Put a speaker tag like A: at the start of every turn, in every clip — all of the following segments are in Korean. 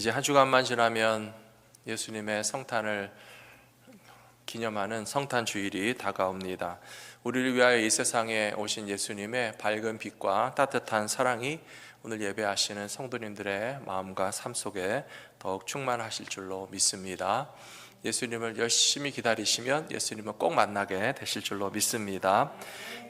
A: 이제 한 주간만 지나면 예수님의 성탄을 기념하는 성탄 주일이 다가옵니다. 우리를 위하여 이 세상에 오신 예수님의 밝은 빛과 따뜻한 사랑이 오늘 예배하시는 성도님들의 마음과 삶 속에 더욱 충만하실 줄로 믿습니다. 예수님을 열심히 기다리시면 예수님을 꼭 만나게 되실 줄로 믿습니다.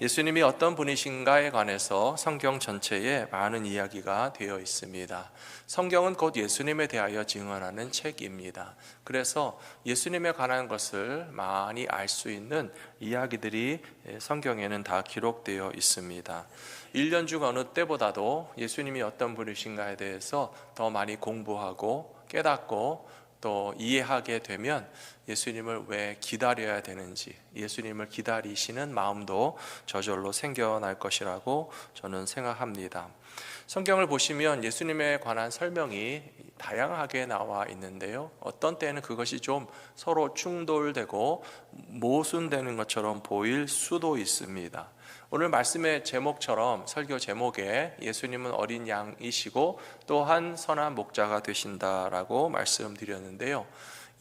A: 예수님이 어떤 분이신가에 관해서 성경 전체에 많은 이야기가 되어 있습니다. 성경은 곧 예수님에 대하여 증언하는 책입니다. 그래서 예수님에 관한 것을 많이 알 수 있는 이야기들이 성경에는 다 기록되어 있습니다. 1년 중 어느 때보다도 예수님이 어떤 분이신가에 대해서 더 많이 공부하고 깨닫고 또 이해하게 되면 예수님을 왜 기다려야 되는지, 예수님을 기다리시는 마음도 저절로 생겨날 것이라고 저는 생각합니다. 성경을 보시면 예수님에 관한 설명이 다양하게 나와 있는데요, 어떤 때는 그것이 좀 서로 충돌되고 모순되는 것처럼 보일 수도 있습니다. 오늘 말씀의 제목처럼, 설교 제목에 예수님은 어린 양이시고 또한 선한 목자가 되신다라고 말씀드렸는데요,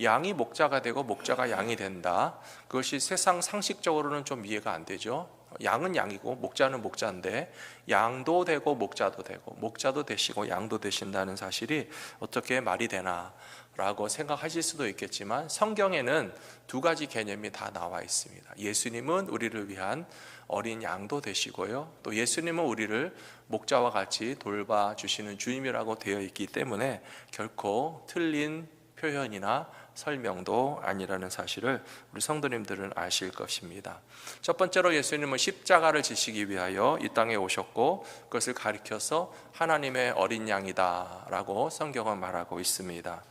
A: 양이 목자가 되고 목자가 양이 된다, 그것이 세상 상식적으로는 좀 이해가 안 되죠. 양은 양이고 목자는 목자인데 양도 되고 목자도 되고 목자도 되시고 양도 되신다는 사실이 어떻게 말이 되나 라고 생각하실 수도 있겠지만, 성경에는 두 가지 개념이 다 나와 있습니다. 예수님은 우리를 위한 어린 양도 되시고요, 또 예수님은 우리를 목자와 같이 돌봐주시는 주님이라고 되어 있기 때문에 결코 틀린 표현이나 설명도 아니라는 사실을 우리 성도님들은 아실 것입니다. 첫 번째로 예수님은 십자가를 지시기 위하여 이 땅에 오셨고 그것을 가리켜서 하나님의 어린 양이다 라고 성경은 말하고 있습니다.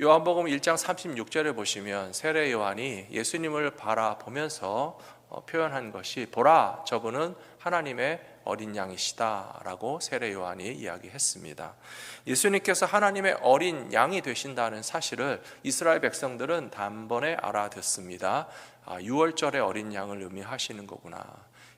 A: 요한복음 1장 36절에 보시면 세례 요한이 예수님을 바라보면서 표현한 것이, 보라, 저분은 하나님의 어린 양이시다 라고 세례 요한이 이야기했습니다. 예수님께서 하나님의 어린 양이 되신다는 사실을 이스라엘 백성들은 단번에 알아듣습니다. 유월절의 어린 양을 의미하시는 거구나.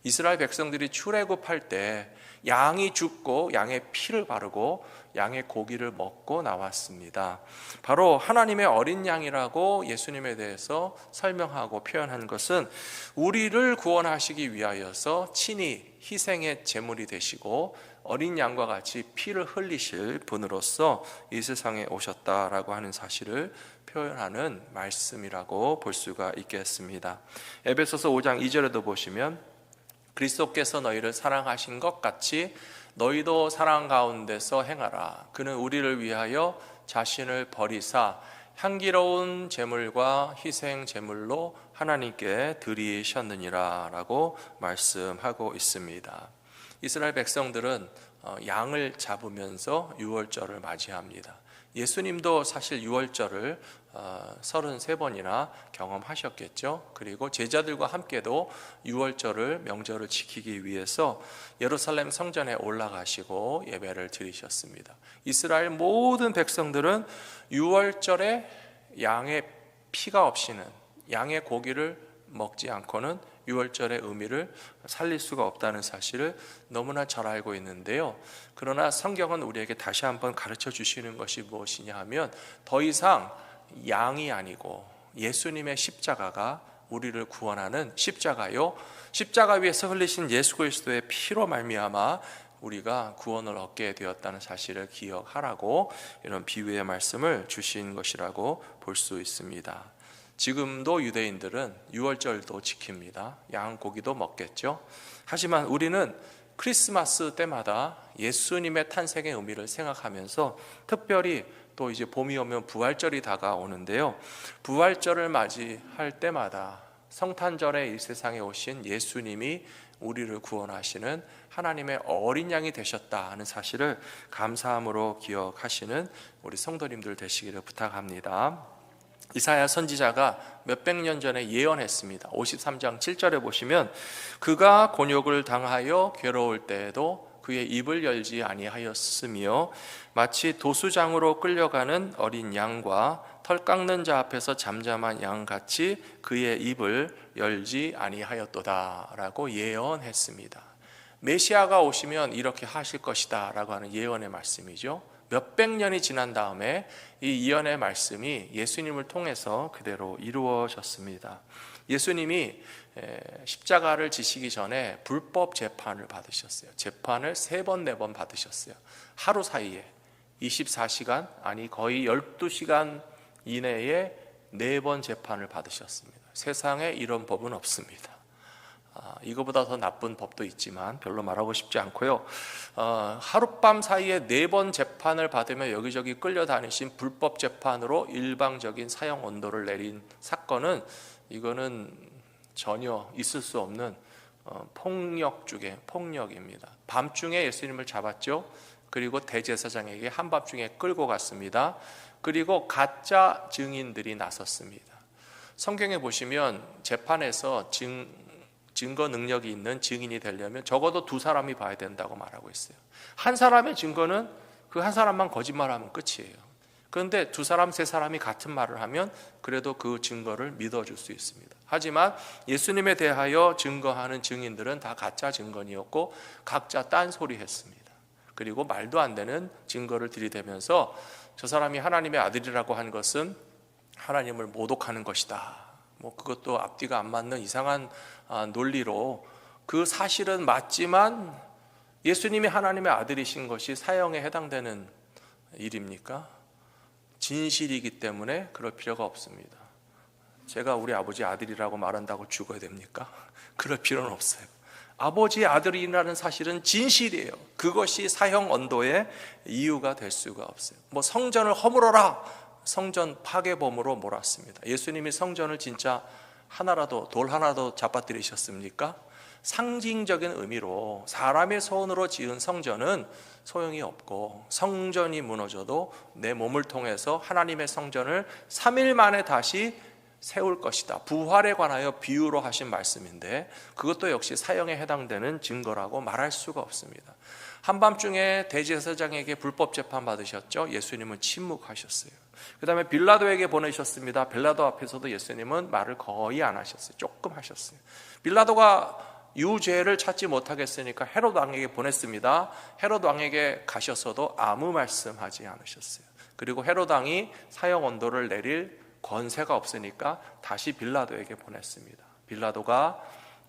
A: 이스라엘 백성들이 출애굽할 때 양이 죽고 양의 피를 바르고 양의 고기를 먹고 나왔습니다. 바로 하나님의 어린 양이라고 예수님에 대해서 설명하고 표현한 것은 우리를 구원하시기 위하여서 친히 희생의 제물이 되시고 어린 양과 같이 피를 흘리실 분으로서 이 세상에 오셨다라고 하는 사실을 표현하는 말씀이라고 볼 수가 있겠습니다. 에베소서 5장 2절에도 보시면 그리스도께서 너희를 사랑하신 것 같이 너희도 사랑 가운데서 행하라. 그는 우리를 위하여 자신을 버리사 향기로운 제물과 희생 제물로 하나님께 드리셨느니라 라고 말씀하고 있습니다. 이스라엘 백성들은 양을 잡으면서 유월절을 맞이합니다. 예수님도 사실 유월절을 33번이나 경험하셨겠죠. 그리고 제자들과 함께도 유월절을, 명절을 지키기 위해서 예루살렘 성전에 올라가시고 예배를 드리셨습니다. 이스라엘 모든 백성들은 유월절에 양의 피가 없이는, 양의 고기를 먹지 않고는 유월절의 의미를 살릴 수가 없다는 사실을 너무나 잘 알고 있는데요, 그러나 성경은 우리에게 다시 한번 가르쳐 주시는 것이 무엇이냐 하면, 더 이상 양이 아니고 예수님의 십자가가 우리를 구원하는 십자가요, 십자가 위에서 흘리신 예수 그리스도의 피로 말미암아 우리가 구원을 얻게 되었다는 사실을 기억하라고 이런 비유의 말씀을 주신 것이라고 볼 수 있습니다. 지금도 유대인들은 유월절도 지킵니다. 양고기도 먹겠죠. 하지만 우리는 크리스마스 때마다 예수님의 탄생의 의미를 생각하면서, 특별히 또 이제 봄이 오면 부활절이 다가오는데요, 부활절을 맞이할 때마다 성탄절에 이 세상에 오신 예수님이 우리를 구원하시는 하나님의 어린 양이 되셨다 하는 사실을 감사함으로 기억하시는 우리 성도님들 되시기를 부탁합니다. 이사야 선지자가 몇백 년 전에 예언했습니다. 53장 7절에 보시면 그가 곤욕을 당하여 괴로울 때에도 그의 입을 열지 아니하였으며 마치 도수장으로 끌려가는 어린 양과 털 깎는 자 앞에서 잠잠한 양같이 그의 입을 열지 아니하였도다 라고 예언했습니다. 메시아가 오시면 이렇게 하실 것이다 라고 하는 예언의 말씀이죠. 몇백 년이 지난 다음에 이 예언의 말씀이 예수님을 통해서 그대로 이루어졌습니다. 예수님이 십자가를 지시기 전에 불법 재판을 받으셨어요. 재판을 3번, 4번 받으셨어요. 하루 사이에 24시간, 아니 거의 12시간 이내에 4번 재판을 받으셨습니다. 세상에 이런 법은 없습니다. 이거보다 더 나쁜 법도 있지만 별로 말하고 싶지 않고요. 하룻밤 사이에 4번 재판을 받으며 여기저기 끌려다니신 불법 재판으로 일방적인 사형 언도를 내린 사건은, 이거는 전혀 있을 수 없는 폭력 중에 폭력입니다. 밤중에 예수님을 잡았죠. 그리고 대제사장에게 한밤중에 끌고 갔습니다. 그리고 가짜 증인들이 나섰습니다. 성경에 보시면 재판에서 증거 능력이 있는 증인이 되려면 적어도 2사람이 봐야 된다고 말하고 있어요. 한 사람의 증거는 그 한 사람만 거짓말하면 끝이에요. 그런데 2사람, 3사람이 같은 말을 하면 그래도 그 증거를 믿어줄 수 있습니다. 하지만 예수님에 대하여 증거하는 증인들은 다 가짜 증거인이었고 각자 딴소리 했습니다. 그리고 말도 안 되는 증거를 들이대면서 저 사람이 하나님의 아들이라고 한 것은 하나님을 모독하는 것이다, 그것도 앞뒤가 안 맞는 이상한 논리로, 그 사실은 맞지만 예수님이 하나님의 아들이신 것이 사형에 해당되는 일입니까? 진실이기 때문에 그럴 필요가 없습니다. 제가 우리 아버지 아들이라고 말한다고 죽어야 됩니까? 그럴 필요는 없어요. 아버지의 아들이라는 사실은 진실이에요. 그것이 사형 언도의 이유가 될 수가 없어요. 성전을 허물어라, 성전 파괴범으로 몰았습니다. 예수님이 성전을 진짜 돌 하나라도 잡아뜨리셨습니까? 상징적인 의미로 사람의 손으로 지은 성전은 소용이 없고, 성전이 무너져도 내 몸을 통해서 하나님의 성전을 3일 만에 다시 세울 것이다, 부활에 관하여 비유로 하신 말씀인데, 그것도 역시 사형에 해당되는 증거라고 말할 수가 없습니다. 한밤중에 대제사장에게 불법 재판 받으셨죠. 예수님은 침묵하셨어요. 그 다음에 빌라도에게 보내셨습니다. 빌라도 앞에서도 예수님은 말을 거의 안 하셨어요. 조금 하셨어요. 빌라도가 유죄를 찾지 못하겠으니까 헤롯 왕에게 보냈습니다. 헤롯 왕에게 가셨어도 아무 말씀하지 않으셨어요. 그리고 헤롯 왕이 사형 언도를 내릴 권세가 없으니까 다시 빌라도에게 보냈습니다. 빌라도가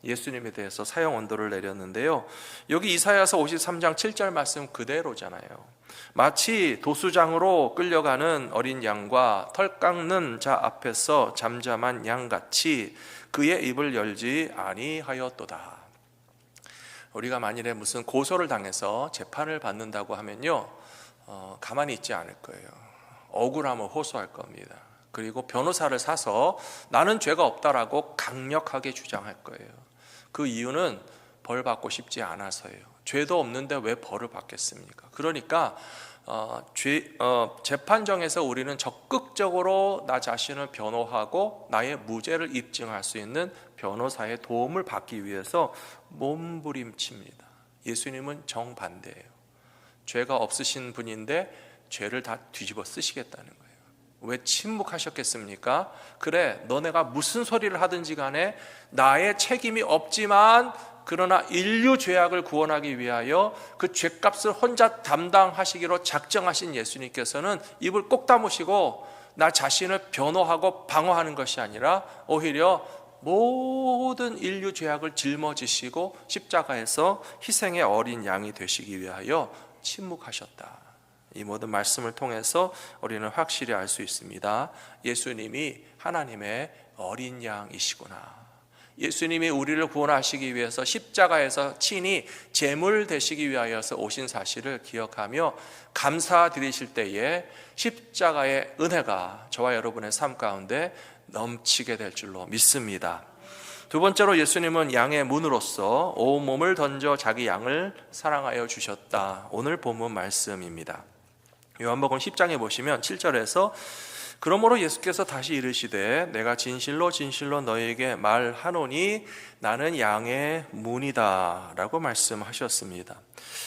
A: 예수님에 대해서 사형 언도를 내렸는데요, 여기 이사야서 53장 7절 말씀 그대로잖아요. 마치 도수장으로 끌려가는 어린 양과 털 깎는 자 앞에서 잠잠한 양같이 그의 입을 열지 아니하였도다. 우리가 만일에 무슨 고소를 당해서 재판을 받는다고 하면요, 가만히 있지 않을 거예요. 억울하면 호소할 겁니다. 그리고 변호사를 사서 나는 죄가 없다라고 강력하게 주장할 거예요. 그 이유는 벌 받고 싶지 않아서예요. 죄도 없는데 왜 벌을 받겠습니까? 그러니까 재판정에서 우리는 적극적으로 나 자신을 변호하고 나의 무죄를 입증할 수 있는 변호사의 도움을 받기 위해서 몸부림칩니다. 예수님은 정반대예요. 죄가 없으신 분인데 죄를 다 뒤집어 쓰시겠다는 거예요. 왜 침묵하셨겠습니까? 그래, 너네가 무슨 소리를 하든지 간에 나의 책임이 없지만, 그러나 인류 죄악을 구원하기 위하여 그 죄값을 혼자 담당하시기로 작정하신 예수님께서는 입을 꼭 다무시고 나 자신을 변호하고 방어하는 것이 아니라 오히려 모든 인류 죄악을 짊어지시고 십자가에서 희생의 어린 양이 되시기 위하여 침묵하셨다. 이 모든 말씀을 통해서 우리는 확실히 알 수 있습니다. 예수님이 하나님의 어린 양이시구나. 예수님이 우리를 구원하시기 위해서 십자가에서 친히 제물 되시기 위하여서 오신 사실을 기억하며 감사드리실 때에 십자가의 은혜가 저와 여러분의 삶 가운데 넘치게 될 줄로 믿습니다. 두 번째로 예수님은 양의 문으로서 온 몸을 던져 자기 양을 사랑하여 주셨다. 오늘 본문 말씀입니다. 요한복음 10장에 보시면 7절에서 그러므로 예수께서 다시 이르시되 내가 진실로 진실로 너희에게 말하노니 나는 양의 문이다 라고 말씀하셨습니다.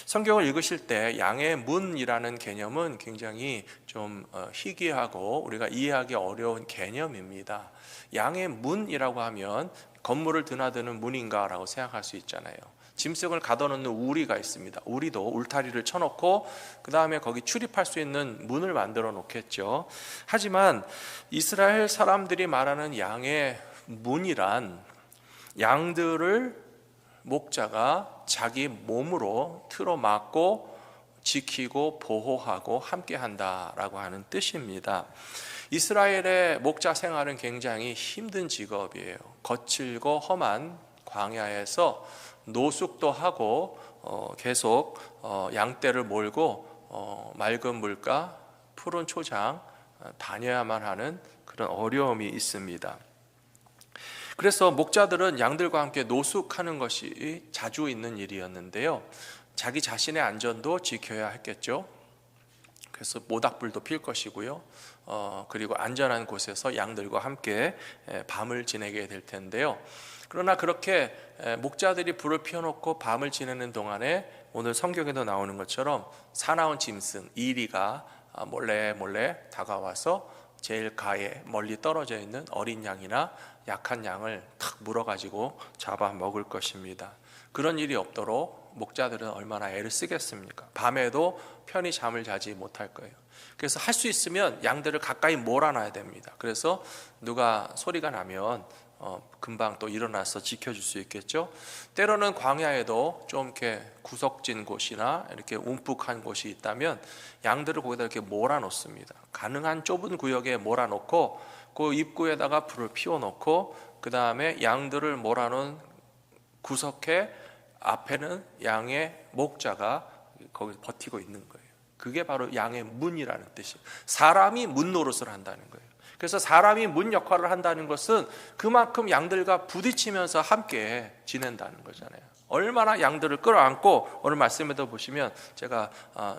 A: 성경을 읽으실 때 양의 문이라는 개념은 굉장히 좀 희귀하고 우리가 이해하기 어려운 개념입니다. 양의 문이라고 하면 건물을 드나드는 문인가 라고 생각할 수 있잖아요. 짐승을 가둬놓는 우리가 있습니다. 우리도 울타리를 쳐놓고 그 다음에 거기 출입할 수 있는 문을 만들어 놓겠죠. 하지만 이스라엘 사람들이 말하는 양의 문이란 양들을 목자가 자기 몸으로 틀어막고 지키고 보호하고 함께한다라고 하는 뜻입니다. 이스라엘의 목자 생활은 굉장히 힘든 직업이에요. 거칠고 험한 광야에서 노숙도 하고 계속 양떼를 몰고 맑은 물가, 푸른 초장 다녀야만 하는 그런 어려움이 있습니다. 그래서 목자들은 양들과 함께 노숙하는 것이 자주 있는 일이었는데요. 자기 자신의 안전도 지켜야 했겠죠. 그래서 모닥불도 필 것이고요. 그리고 안전한 곳에서 양들과 함께 밤을 지내게 될 텐데요. 그러나 그렇게 목자들이 불을 피워놓고 밤을 지내는 동안에 오늘 성경에도 나오는 것처럼 사나운 짐승 이리가 몰래 다가와서 제일 가에 멀리 떨어져 있는 어린 양이나 약한 양을 탁 물어가지고 잡아 먹을 것입니다. 그런 일이 없도록 목자들은 얼마나 애를 쓰겠습니까? 밤에도 편히 잠을 자지 못할 거예요. 그래서 할 수 있으면 양들을 가까이 몰아놔야 됩니다. 그래서 누가 소리가 나면 금방 또 일어나서 지켜줄 수 있겠죠. 때로는 광야에도 좀 이렇게 구석진 곳이나 이렇게 움푹한 곳이 있다면 양들을 거기다 이렇게 몰아놓습니다. 가능한 좁은 구역에 몰아놓고 그 입구에다가 불을 피워놓고 그 다음에 양들을 몰아놓은 구석에 앞에는 양의 목자가 거기 버티고 있는 거예요. 그게 바로 양의 문이라는 뜻이에요. 사람이 문 노릇을 한다는 거예요. 그래서 사람이 문 역할을 한다는 것은 그만큼 양들과 부딪히면서 함께 지낸다는 거잖아요. 얼마나 양들을 끌어안고, 오늘 말씀에도 보시면 제가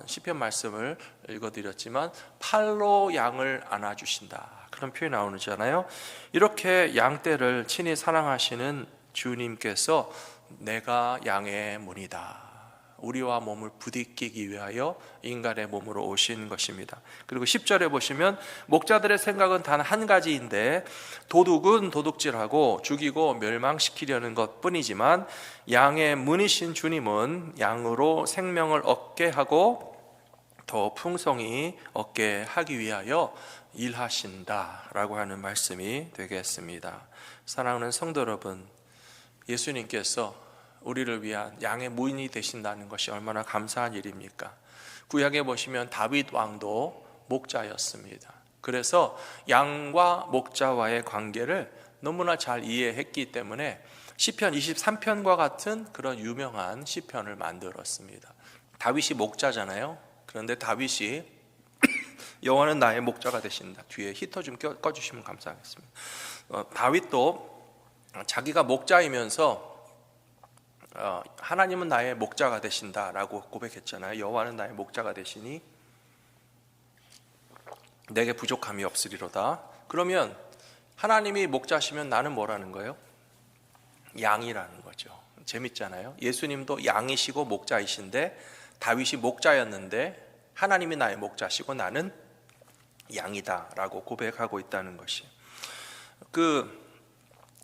A: 시편 말씀을 읽어드렸지만 팔로 양을 안아주신다, 그런 표현이 나오잖아요. 이렇게 양떼를 친히 사랑하시는 주님께서 내가 양의 문이다, 우리와 몸을 부딪히기 위하여 인간의 몸으로 오신 것입니다. 그리고 10절에 보시면 목자들의 생각은 단 한 가지인데 도둑은 도둑질하고 죽이고 멸망시키려는 것뿐이지만 양의 문이신 주님은 양으로 생명을 얻게 하고 더 풍성히 얻게 하기 위하여 일하신다라고 하는 말씀이 되겠습니다. 사랑하는 성도 여러분, 예수님께서 우리를 위한 양의 문이 되신다는 것이 얼마나 감사한 일입니까? 구약에 보시면 다윗 왕도 목자였습니다. 그래서 양과 목자와의 관계를 너무나 잘 이해했기 때문에 시편 23편과 같은 그런 유명한 시편을 만들었습니다. 다윗이 목자잖아요. 그런데 다윗이 여호와는 나의 목자가 되신다, 뒤에 히터 좀 꺼주시면 감사하겠습니다. 다윗도 자기가 목자이면서 하나님은 나의 목자가 되신다라고 고백했잖아요. 여호와는 나의 목자가 되시니 내게 부족함이 없으리로다. 그러면 하나님이 목자시면 나는 뭐라는 거예요? 양이라는 거죠. 재밌잖아요. 예수님도 양이시고 목자이신데 다윗이 목자였는데 하나님이 나의 목자시고 나는 양이다라고 고백하고 있다는 것이,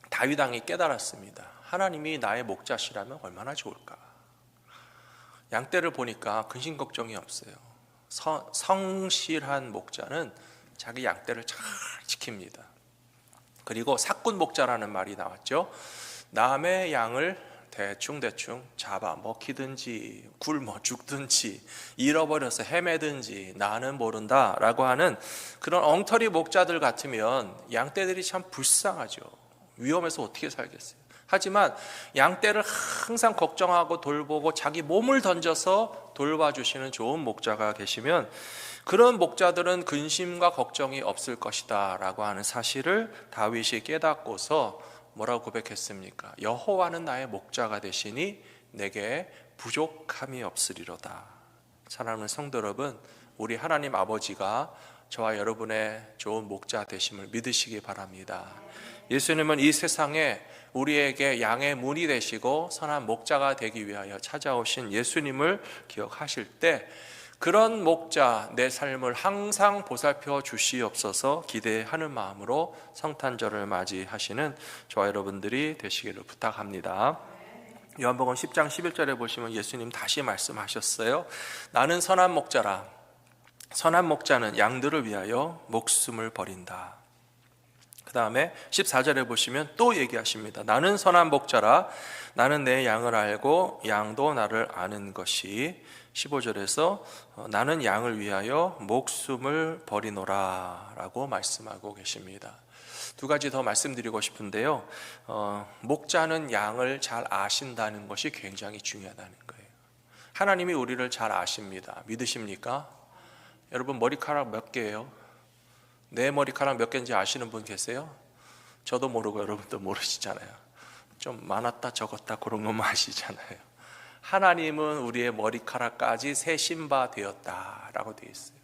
A: 다윗 왕이 깨달았습니다. 하나님이 나의 목자시라면 얼마나 좋을까. 양떼를 보니까 근심 걱정이 없어요. 성실한 목자는 자기 양떼를 잘 지킵니다. 그리고 사꾼 목자라는 말이 나왔죠. 남의 양을 대충 잡아 먹히든지 굶어 죽든지 잃어버려서 헤매든지 나는 모른다라고 하는 그런 엉터리 목자들 같으면 양떼들이 참 불쌍하죠. 위험해서 어떻게 살겠어요. 하지만 양떼를 항상 걱정하고 돌보고 자기 몸을 던져서 돌봐주시는 좋은 목자가 계시면 그런 목자들은 근심과 걱정이 없을 것이다 라고 하는 사실을 다윗이 깨닫고서 뭐라고 고백했습니까? 여호와는 나의 목자가 되시니 내게 부족함이 없으리로다. 사랑하는 성도 여러분, 우리 하나님 아버지가 저와 여러분의 좋은 목자 되심을 믿으시기 바랍니다. 예수님은 이 세상에 우리에게 양의 문이 되시고 선한 목자가 되기 위하여 찾아오신 예수님을 기억하실 때 그런 목자 내 삶을 항상 보살펴 주시옵소서 기대하는 마음으로 성탄절을 맞이하시는 저와 여러분들이 되시기를 부탁합니다. 요한복음 10장 11절에 보시면 예수님 다시 말씀하셨어요. 나는 선한 목자라. 선한 목자는 양들을 위하여 목숨을 버린다. 그 다음에 14절에 보시면 또 얘기하십니다. 나는 선한 목자라. 나는 내 양을 알고 양도 나를 아는 것이. 15절에서 나는 양을 위하여 목숨을 버리노라 라고 말씀하고 계십니다. 두 가지 더 말씀드리고 싶은데요. 목자는 양을 잘 아신다는 것이 굉장히 중요하다는 거예요. 하나님이 우리를 잘 아십니다. 믿으십니까? 여러분 머리카락 몇 개예요? 내 머리카락 몇 개인지 아시는 분 계세요? 저도 모르고 여러분도 모르시잖아요. 좀 많았다 적었다 그런 것만 아시잖아요. 하나님은 우리의 머리카락까지 세신 바 되었다라고 되어 있어요.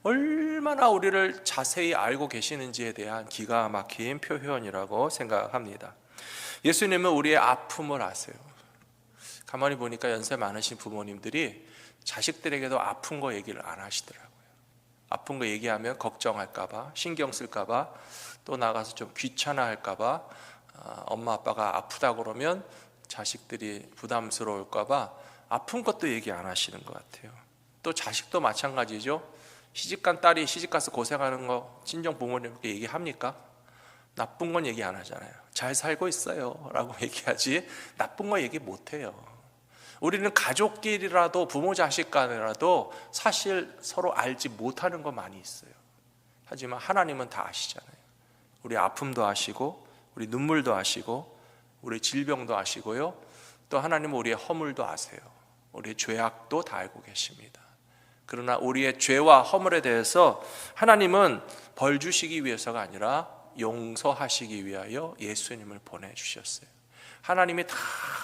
A: 얼마나 우리를 자세히 알고 계시는지에 대한 기가 막힌 표현이라고 생각합니다. 예수님은 우리의 아픔을 아세요. 가만히 보니까 연세 많으신 부모님들이 자식들에게도 아픈 거 얘기를 안 하시더라고요. 아픈 거 얘기하면 걱정할까봐, 신경 쓸까봐, 또 나가서 좀 귀찮아할까봐, 엄마 아빠가 아프다 그러면 자식들이 부담스러울까봐 아픈 것도 얘기 안 하시는 것 같아요. 또 자식도 마찬가지죠. 시집간 딸이 시집가서 고생하는 거 친정 부모님께 얘기합니까? 나쁜 건 얘기 안 하잖아요. 잘 살고 있어요 라고 얘기하지 나쁜 거 얘기 못해요. 우리는 가족끼리라도 부모 자식 간이라도 사실 서로 알지 못하는 거 많이 있어요. 하지만 하나님은 다 아시잖아요. 우리 아픔도 아시고 우리 눈물도 아시고 우리 질병도 아시고요. 또 하나님은 우리의 허물도 아세요. 우리의 죄악도 다 알고 계십니다. 그러나 우리의 죄와 허물에 대해서 하나님은 벌 주시기 위해서가 아니라 용서하시기 위하여 예수님을 보내주셨어요. 하나님이 다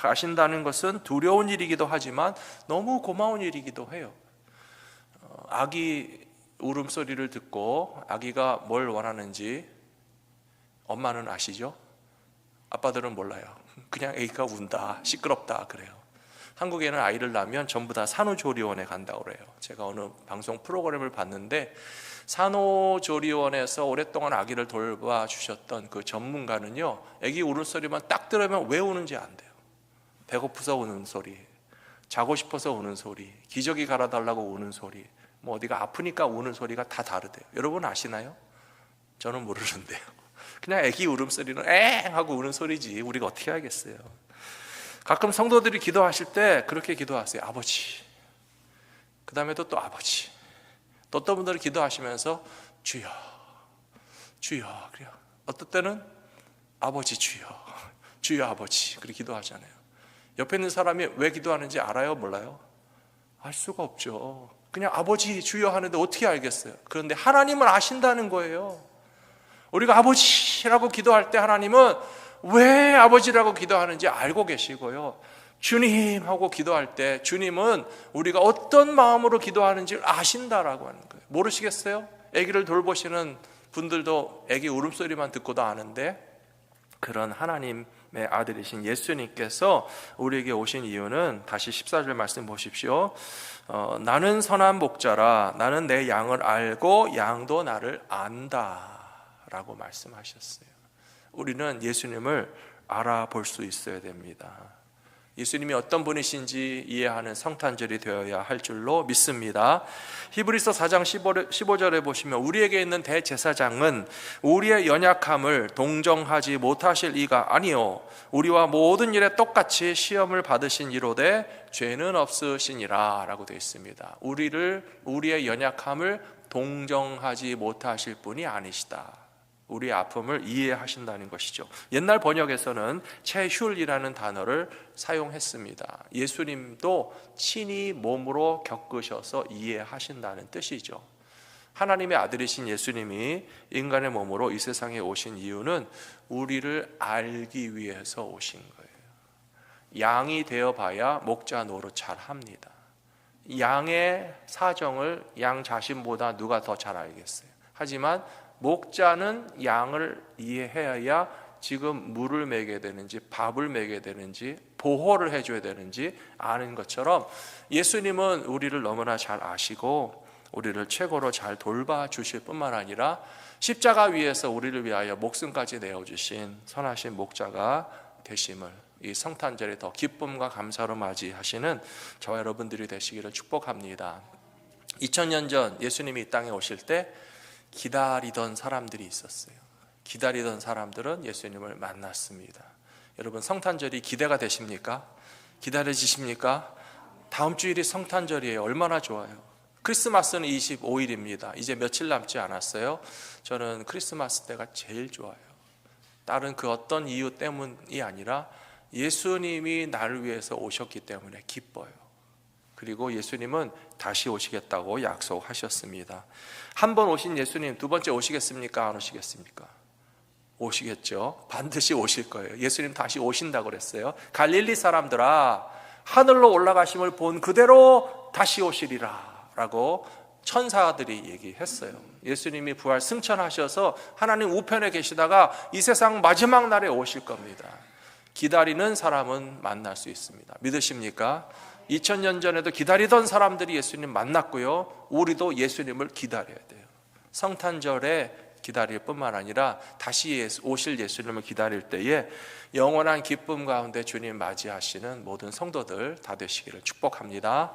A: 아신다는 것은 두려운 일이기도 하지만 너무 고마운 일이기도 해요. 아기 울음소리를 듣고 아기가 뭘 원하는지 엄마는 아시죠? 아빠들은 몰라요. 그냥 아기가 운다, 시끄럽다 그래요. 한국에는 아이를 낳으면 전부 다 산후조리원에 간다고 그래요. 제가 어느 방송 프로그램을 봤는데 산후조리원에서 오랫동안 아기를 돌봐주셨던 그 전문가는요, 아기 울음소리만 딱 들으면 왜 우는지 안 돼요. 배고프서 우는 소리, 자고 싶어서 우는 소리, 기저귀 갈아달라고 우는 소리, 뭐 어디가 아프니까 우는 소리가 다 다르대요. 여러분 아시나요? 저는 모르는데요. 그냥 아기 울음소리는 엥 하고 우는 소리지 우리가 어떻게 알겠어요. 가끔 성도들이 기도하실 때 그렇게 기도하세요. 아버지. 그 다음에도 또 아버지. 또 어떤 분들은 기도하시면서 주여, 주여 그래요. 어떤 때는 아버지 주여, 주여 아버지 그렇게 기도하잖아요. 옆에 있는 사람이 왜 기도하는지 알아요? 몰라요? 알 수가 없죠. 그냥 아버지 주여 하는데 어떻게 알겠어요? 그런데 하나님은 아신다는 거예요. 우리가 아버지라고 기도할 때 하나님은 왜 아버지라고 기도하는지 알고 계시고요. 주님 하고 기도할 때 주님은 우리가 어떤 마음으로 기도하는지 아신다라고 하는 거예요. 모르시겠어요? 아기를 돌보시는 분들도 아기 울음소리만 듣고도 아는데 그런 하나님의 아들이신 예수님께서 우리에게 오신 이유는 다시 14절 말씀 보십시오. 나는 선한 목자라. 나는 내 양을 알고 양도 나를 안다 라고 말씀하셨어요. 우리는 예수님을 알아볼 수 있어야 됩니다. 예수님이 어떤 분이신지 이해하는 성탄절이 되어야 할 줄로 믿습니다. 히브리서 4장 15절에 보시면 우리에게 있는 대제사장은 우리의 연약함을 동정하지 못하실 이가 아니요 우리와 모든 일에 똑같이 시험을 받으신 이로되 죄는 없으시니라 라고 되어 있습니다. 우리의 연약함을 동정하지 못하실 분이 아니시다. 우리의 아픔을 이해하신다는 것이죠. 옛날 번역에서는 체휼이라는 단어를 사용했습니다. 예수님도 친히 몸으로 겪으셔서 이해하신다는 뜻이죠. 하나님의 아들이신 예수님이 인간의 몸으로 이 세상에 오신 이유는 우리를 알기 위해서 오신 거예요. 양이 되어봐야 목자 노릇 잘합니다. 양의 사정을 양 자신보다 누가 더 잘 알겠어요. 하지만 목자는 양을 이해해야 지금 물을 먹여야 되는지 밥을 먹여야 되는지 보호를 해줘야 되는지 아는 것처럼 예수님은 우리를 너무나 잘 아시고 우리를 최고로 잘 돌봐주실 뿐만 아니라 십자가 위에서 우리를 위하여 목숨까지 내어주신 선하신 목자가 되심을 이 성탄절에 더 기쁨과 감사로 맞이하시는 저와 여러분들이 되시기를 축복합니다. 2000년 전 예수님이 이 땅에 오실 때 기다리던 사람들이 있었어요. 기다리던 사람들은 예수님을 만났습니다. 여러분, 성탄절이 기대가 되십니까? 기다려지십니까? 다음 주일이 성탄절이에요. 얼마나 좋아요. 크리스마스는 25일입니다. 이제 며칠 남지 않았어요. 저는 크리스마스 때가 제일 좋아요. 다른 그 어떤 이유 때문이 아니라 예수님이 나를 위해서 오셨기 때문에 기뻐요. 그리고 예수님은 다시 오시겠다고 약속하셨습니다. 한 번 오신 예수님 두 번째 오시겠습니까? 안 오시겠습니까? 오시겠죠. 반드시 오실 거예요. 예수님 다시 오신다고 그랬어요. 갈릴리 사람들아, 하늘로 올라가심을 본 그대로 다시 오시리라 라고 천사들이 얘기했어요. 예수님이 부활 승천하셔서 하나님 우편에 계시다가 이 세상 마지막 날에 오실 겁니다. 기다리는 사람은 만날 수 있습니다. 믿으십니까? 2000년 전에도 기다리던 사람들이 예수님 만났고요, 우리도 예수님을 기다려야 돼요. 성탄절에 기다릴 뿐만 아니라 다시 오실 예수님을 기다릴 때에 영원한 기쁨 가운데 주님 맞이하시는 모든 성도들 다 되시기를 축복합니다.